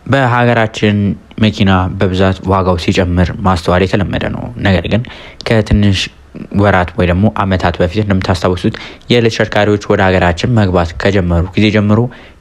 በሀገራችን መኪና በብዛት ዋጋው ሲጨምር ማስተዋል የተለመደ ነው። ነገር ግን ከትንሽ ወራት ወይ ደግሞ አመታት በፊት እንደምታስታውሱት የተሽከርካሪዎች ወደ ሀገራችን መግባት ከጀመሩ ጊዜ ጀምሮ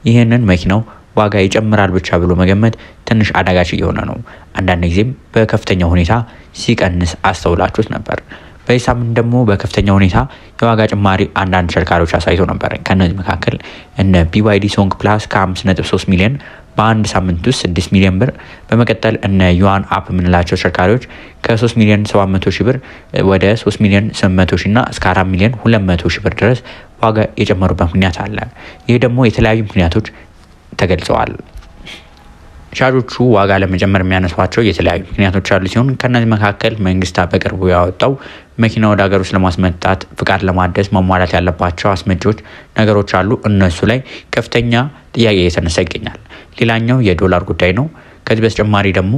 ይሄንን መኪናው ዋጋ ይጨምራል ብቻ ብሎ መገመት ትንሽ አዳጋች እየሆነ ነው። አንዳንድ ጊዜም በከፍተኛ ሁኔታ ሲቀንስ አስተውላችሁት ነበር። በዚህ ሳምንት ደግሞ በከፍተኛ ሁኔታ የዋጋ ጭማሪ አንዳንድ ተሽከርካሪዎች አሳይቶ ነበር። ከነዚህ መካከል እነ BYD Song Plus ከ5.3 ሚሊዮን በአንድ ሳምንት ውስጥ 6 ሚሊዮን ብር፣ በመቀጠል እነ ዩዋን አፕ የምንላቸው ተሽከርካሪዎች ከ3 ሚሊዮን 700 ሺህ ብር ወደ 3 ሚሊዮን 800 ሺህ እና እስከ 4 ሚሊዮን 200 ሺህ ብር ድረስ ዋጋ የጨመሩበት ምክንያት አለ። ይህ ደግሞ የተለያዩ ምክንያቶች ተገልጸዋል። ሻጮቹ ዋጋ ለመጨመር የሚያነሷቸው የተለያዩ ምክንያቶች አሉ ሲሆን ከነዚህ መካከል መንግስት በቅርቡ ያወጣው መኪና ወደ ሀገር ውስጥ ለማስመጣት ፍቃድ ለማደስ ማሟላት ያለባቸው አስመጪዎች ነገሮች አሉ። እነሱ ላይ ከፍተኛ ጥያቄ እየተነሳ ይገኛል። ሌላኛው የዶላር ጉዳይ ነው። ከዚህ በተጨማሪ ደግሞ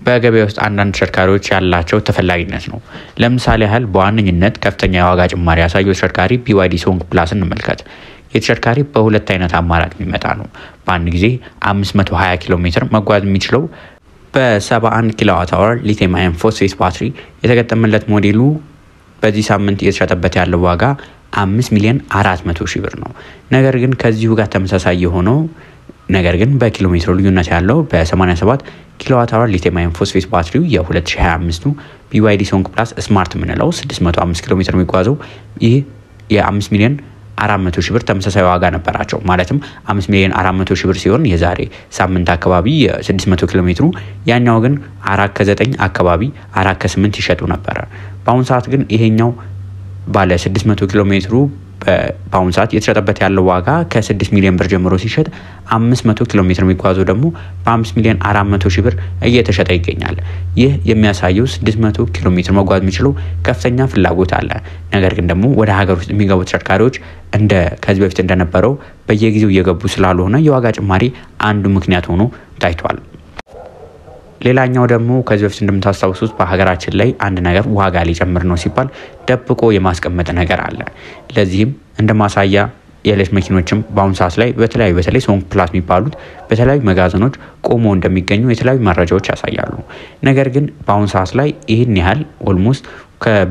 በገበያ ውስጥ አንዳንድ ተሽከርካሪዎች ያላቸው ተፈላጊነት ነው። ለምሳሌ ያህል በዋነኝነት ከፍተኛ የዋጋ ጭማሪ ያሳየው ተሽከርካሪ BYD Song Plus እንመልከት። የተሽከርካሪ በሁለት አይነት አማራጭ የሚመጣ ነው። በአንድ ጊዜ 520 ኪሎ ሜትር መጓዝ የሚችለው በ71 ኪሎዋት አወር ሊቲየም አየን ፎስፌት ባትሪ የተገጠመለት ሞዴሉ በዚህ ሳምንት እየተሸጠበት ያለው ዋጋ 5 ሚሊዮን 400 ሺህ ብር ነው። ነገር ግን ከዚሁ ጋር ተመሳሳይ የሆነው ነገር ግን በኪሎ ሜትር ልዩነት ያለው በ87 ኪሎዋት አወር ሊቲየም አየን ፎስፌት ባትሪው የ2025 BYD Song Plus ስማርት የምንለው 605 ኪሎ ሜትር የሚጓዘው ይህ የ5 ሚሊዮን 400 ሺህ ብር ተመሳሳይ ዋጋ ነበራቸው። ማለትም 5 ሚሊዮን 400 ሺህ ብር ሲሆን የዛሬ ሳምንት አካባቢ የ600 ኪሎ ሜትሩ ያኛው ግን 4 ከ9 አካባቢ 4 ከ8 ይሸጡ ነበር። በአሁን ሰዓት ግን ይሄኛው ባለ 600 ኪሎ ሜትሩ በአሁን ሰዓት የተሸጠበት ያለው ዋጋ ከ6 ሚሊዮን ብር ጀምሮ ሲሸጥ 500 ኪሎ ሜትር የሚጓዘው ደግሞ በ5 ሚሊዮን 400 ሺህ ብር እየተሸጠ ይገኛል። ይህ የሚያሳየው 600 ኪሎ ሜትር መጓዝ የሚችለው ከፍተኛ ፍላጎት አለ። ነገር ግን ደግሞ ወደ ሀገር ውስጥ የሚገቡ ተሽከርካሪዎች እንደ ከዚህ በፊት እንደነበረው በየጊዜው እየገቡ ስላልሆነ የዋጋ ጭማሪ አንዱ ምክንያት ሆኖ ታይቷል። ሌላኛው ደግሞ ከዚህ በፊት እንደምታስታውሱት በሀገራችን ላይ አንድ ነገር ዋጋ ሊጨምር ነው ሲባል ደብቆ የማስቀመጥ ነገር አለ። ለዚህም እንደማሳያ የኤሌክትሪክ መኪኖችም በአሁኑ ሰዓት ላይ በተለይ Song Plus የሚባሉት በተለያዩ መጋዘኖች ቆሞ እንደሚገኙ የተለያዩ መረጃዎች ያሳያሉ። ነገር ግን በአሁኑ ሰዓት ላይ ይህን ያህል ኦልሞስት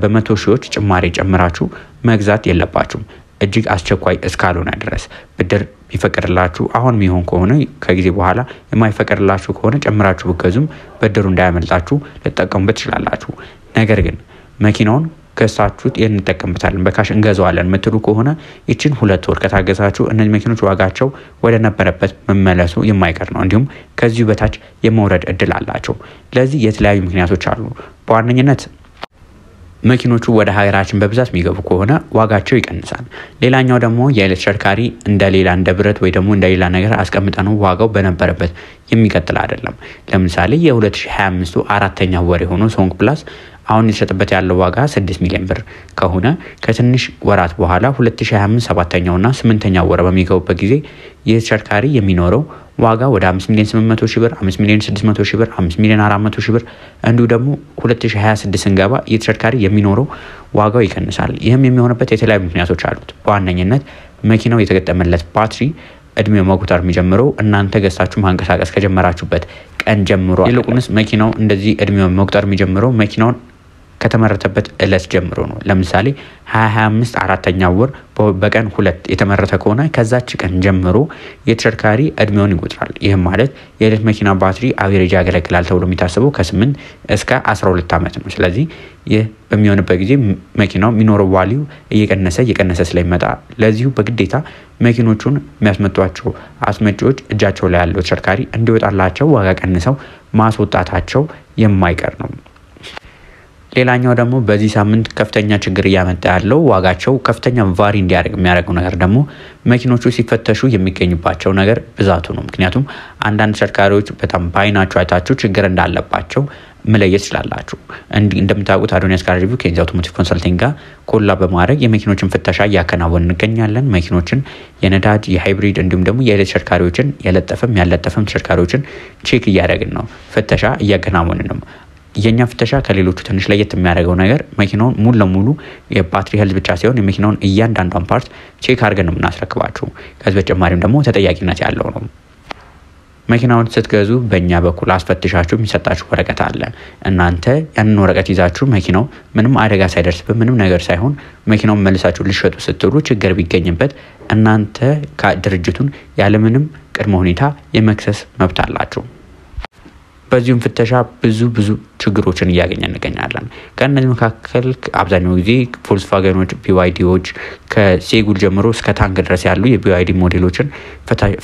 በመቶ ሺዎች ጭማሪ ጨምራችሁ መግዛት የለባችሁም። እጅግ አስቸኳይ እስካልሆነ ድረስ ብድር ቢፈቀድላችሁ አሁን የሚሆን ከሆነ ከጊዜ በኋላ የማይፈቀድላችሁ ከሆነ ጨምራችሁ ብትገዙም ብድሩ እንዳያመልጣችሁ ልትጠቀሙበት ትችላላችሁ። ነገር ግን መኪናውን ገዝታችሁት እንጠቀምበታለን በካሽ እንገዛዋለን የምትሉ ከሆነ ይችን 2 ወር ከታገሳችሁ እነዚህ መኪኖች ዋጋቸው ወደ ነበረበት መመለሱ የማይቀር ነው። እንዲሁም ከዚሁ በታች የመውረድ እድል አላቸው። ለዚህ የተለያዩ ምክንያቶች አሉ። በዋነኝነት መኪኖቹ ወደ ሀገራችን በብዛት የሚገቡ ከሆነ ዋጋቸው ይቀንሳል። ሌላኛው ደግሞ የኤሌክትሪካሪ እንደ ብረት ወይ ደግሞ እንደ ሌላ ነገር አስቀምጠነው ዋጋው በነበረበት የሚቀጥል አይደለም። ለምሳሌ የ2025 አራተኛ ወር የሆነው Song Plus አሁን የተሸጠበት ያለው ዋጋ 6 ሚሊዮን ብር ከሆነ ከትንሽ ወራት በኋላ 2025 7ኛውና 8ኛው ወር በሚገቡበት ጊዜ የተሽከርካሪ የሚኖረው ዋጋ ወደ 5 ሚሊዮን 800 ሺህ ብር፣ 5 ሚሊዮን 600 ሺህ ብር፣ 5 ሚሊዮን 400 ሺህ ብር እንዲሁ ደግሞ 2026 እንገባ የተሽከርካሪ የሚኖረው ዋጋው ይቀንሳል። ይህም የሚሆንበት የተለያዩ ምክንያቶች አሉት። በዋነኝነት መኪናው የተገጠመለት ባትሪ እድሜው መቁጠር የሚጀምረው እናንተ ገዝታችሁ ማንቀሳቀስ ከጀመራችሁበት ቀን ጀምሮ። ይልቁንስ መኪናው እንደዚህ እድሜው መቁጠር የሚጀምረው መኪናውን ከተመረተበት እለት ጀምሮ ነው። ለምሳሌ 2025 አራተኛው ወር በቀን 2 የተመረተ ከሆነ ከዛች ቀን ጀምሮ የተሽከርካሪ እድሜውን ይቆጥራል። ይሄም ማለት የኤሌክትሪክ መኪና ባትሪ አቨሬጅ ያገለግላል ተብሎ የሚታሰበው ከ8 እስከ 12 አመት ነው። ስለዚህ ይህ በሚሆንበት ጊዜ መኪናው የሚኖረው ቫልዩ እየቀነሰ ስለሚመጣ ለዚሁ በግዴታ መኪኖቹን የሚያስመጧቸው አስመጪዎች እጃቸው ላይ ያለው ተሽከርካሪ እንዲወጣላቸው ዋጋ ቀንሰው ማስወጣታቸው የማይቀር ነው። ሌላኛው ደግሞ በዚህ ሳምንት ከፍተኛ ችግር ያመጣ ያለው ዋጋቸው ከፍተኛ ቫሪ እንዲያደርግ የሚያደርገው ነገር ደግሞ መኪኖቹ ሲፈተሹ የሚገኝባቸው ነገር ብዛቱ ነው። ምክንያቱም አንዳንድ ተሽከርካሪዎች በጣም ባይናቸው አይታችሁ ችግር እንዳለባቸው መለየት ይችላልላችሁ። እንደምታውቁት አዶኒያስ ካር ሪቪው ከኢንዛ አውቶሞቲቭ ኮንሰልቲንግ ጋር ኮላብ በማድረግ የመኪኖችን ፍተሻ እያከናወንን እንገኛለን። መኪኖችን የነዳጅ የሃይብሪድ እንዲሁም ደግሞ የኤሌክትሪክ ተሽከርካሪዎችን ያለጠፈም ተሽከርካሪዎችን ቼክ እያደረግን ነው። ፍተሻ እያከናወንን ነው። የኛ ፍተሻ ከሌሎቹ ትንሽ ለየት የሚያደርገው ነገር መኪናውን ሙሉ ለሙሉ የባትሪ ሄልዝ ብቻ ሳይሆን የመኪናውን እያንዳንዷን ፓርት ቼክ አድርገን ነው የምናስረክባችሁ። ከዚህ በተጨማሪም ደግሞ ተጠያቂነት ያለው ነው። መኪናውን ስትገዙ በእኛ በኩል አስፈትሻችሁ የሚሰጣችሁ ወረቀት አለ። እናንተ ያንን ወረቀት ይዛችሁ መኪናው ምንም አደጋ ሳይደርስበት ምንም ነገር ሳይሆን መኪናውን መልሳችሁ ልትሸጡ ስትሉ ችግር ቢገኝበት እናንተ ድርጅቱን ያለምንም ቅድመ ሁኔታ የመክሰስ መብት አላችሁ። በዚሁም ፍተሻ ብዙ ችግሮችን እያገኘን እንገኛለን። ከእነዚህ መካከል አብዛኛው ጊዜ ቮልክስዋገኖች፣ ቢዋይዲዎች ከሴጉል ጀምሮ እስከ ታንክ ድረስ ያሉ የቢዋይዲ ሞዴሎችን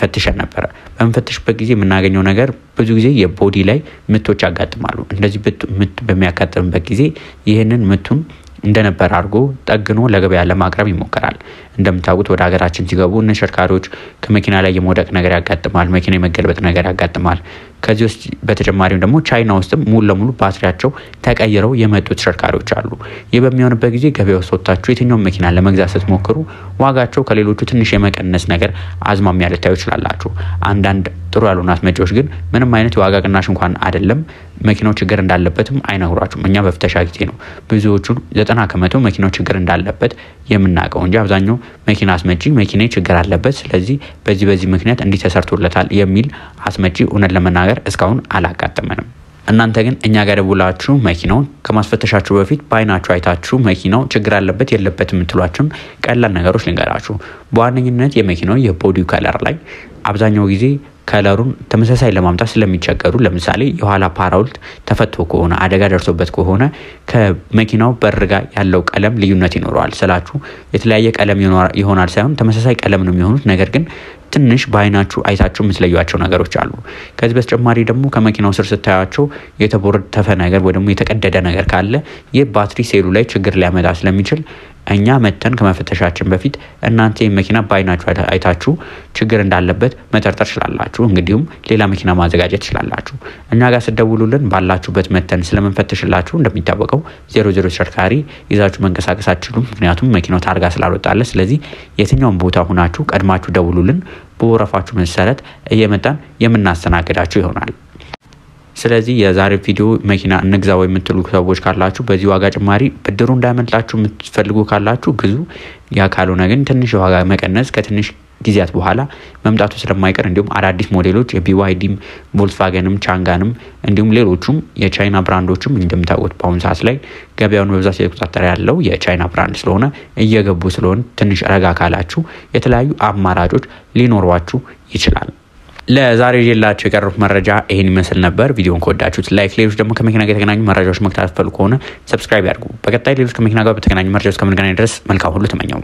ፈትሸን ነበር። በመፈተሽበት ጊዜ የምናገኘው ነገር ብዙ ጊዜ የቦዲ ላይ ምቶች ያጋጥማሉ። እንደዚህ ምት በሚያጋጥምበት ጊዜ ይህንን ምቱን እንደነበር አድርጎ ጠግኖ ለገበያ ለማቅረብ ይሞከራል። እንደምታውቁት ወደ ሀገራችን ሲገቡ ተሽከርካሪዎች ከመኪና ላይ የመውደቅ ነገር ያጋጥማል፣ መኪና የመገልበጥ ነገር ያጋጥማል። ከዚህ ውስጥ በተጨማሪም ደግሞ ቻይና ውስጥም ሙሉ ለሙሉ ባትሪያቸው ተቀይረው የመጡ ተሽከርካሪዎች አሉ። ይህ በሚሆንበት ጊዜ ገበያ ውስጥ ወጣችሁ የትኛውን መኪና ለመግዛት ስትሞክሩ ዋጋቸው ከሌሎቹ ትንሽ የመቀነስ ነገር አዝማሚያ ልታዩ ይችላላችሁ። አንዳንድ ጥሩ ያልሆኑ አስመጪዎች ግን ምንም አይነት የዋጋ ቅናሽ እንኳን አይደለም መኪናው ችግር እንዳለበትም አይነግሯችሁም። እኛ በፍተሻ ጊዜ ነው ብዙዎቹ 90% መኪናው ችግር እንዳለበት የምናውቀው እንጂ አብዛኛው መኪና አስመጪ መኪናው ችግር አለበት ስለዚህ በዚህ ምክንያት እንዲህ ተሰርቶለታል የሚል አስመጪ እውነት ለመናገር እስካሁን አላጋጠመንም። እናንተ ግን እኛ ጋር ደውላችሁ መኪናውን ከማስፈተሻችሁ በፊት ባይናችሁ አይታችሁ መኪናው ችግር አለበት የለበትም የምትሏቸው ቀላል ነገሮች ልንገራችሁ። በዋነኝነት የመኪናው የቦዲው ከለር ላይ አብዛኛው ጊዜ ከለሩን ተመሳሳይ ለማምጣት ስለሚቸገሩ ለምሳሌ የኋላ ፓራውልት ተፈቶ ከሆነ አደጋ ደርሶበት ከሆነ ከመኪናው በር ጋር ያለው ቀለም ልዩነት ይኖረዋል። ስላችሁ የተለያየ ቀለም ይሆናል ሳይሆን ተመሳሳይ ቀለም ነው የሚሆኑት ነገር ግን ትንሽ ባይናችሁ አይታችሁ የምትለዩዋቸው ነገሮች አሉ። ከዚህ በተጨማሪ ደግሞ ከመኪናው ስር ስታያቸው የተቦረደፈ ነገር ወይ ደግሞ የተቀደደ ነገር ካለ የባትሪ ሴሉ ላይ ችግር ሊያመጣ ስለሚችል እኛ መተን ከመፈተሻችን በፊት እናንተ የመኪና ባይናችሁ አይታችሁ ችግር እንዳለበት መጠርጠር ይችላላችሁ። እንግዲሁም ሌላ መኪና ማዘጋጀት ይችላላችሁ። እኛ ጋር ስደውሉልን ባላችሁበት መተን ስለምንፈትሽላችሁ እንደሚታወቀው 00 ተሽከርካሪ ይዛችሁ መንቀሳቀስ አትችሉም ምክንያቱም መኪናው ታርጋ ስላልወጣለ። ስለዚህ የትኛውን ቦታ ሆናችሁ ቀድማችሁ ደውሉልን በወረፋችሁ መሰረት እየመጣን የምናስተናግዳችሁ ይሆናል። ስለዚህ የዛሬ ቪዲዮ መኪና እንግዛው የምትሉ ሰዎች ካላችሁ በዚህ ዋጋ ጭማሪ ብድሩ እንዳይመልጣችሁ የምትፈልጉ ካላችሁ ግዙ። ያ ካልሆነ ግን ትንሽ ዋጋ መቀነስ ከትንሽ ጊዜያት በኋላ መምጣቱ ስለማይቀር እንዲሁም አዳዲስ ሞዴሎች የቢዋይዲም ቮልክስዋገንም ቻንጋንም እንዲሁም ሌሎችም የቻይና ብራንዶችም እንደምታውቁት በአሁኑ ሰዓት ላይ ገበያውን በብዛት እየተቆጣጠረ ያለው የቻይና ብራንድ ስለሆነ እየገቡ ስለሆነ ትንሽ ረጋ ካላችሁ የተለያዩ አማራጮች ሊኖሯችሁ ይችላል። ለዛሬ ይዤላችሁ የቀረቡት መረጃ ይሄን ይመስል ነበር። ቪዲዮውን ከወዳችሁት ላይክ፣ ሌሎች ደግሞ ከመኪና ጋር የተገናኙ መረጃዎች መከታተል ከሆነ ሰብስክራይብ ያድርጉ። በቀጣይ ሌሎች ከመኪና ጋር በተገናኙ መረጃዎች እስከምንገናኝ ድረስ መልካም ሁሉ ተመኘው።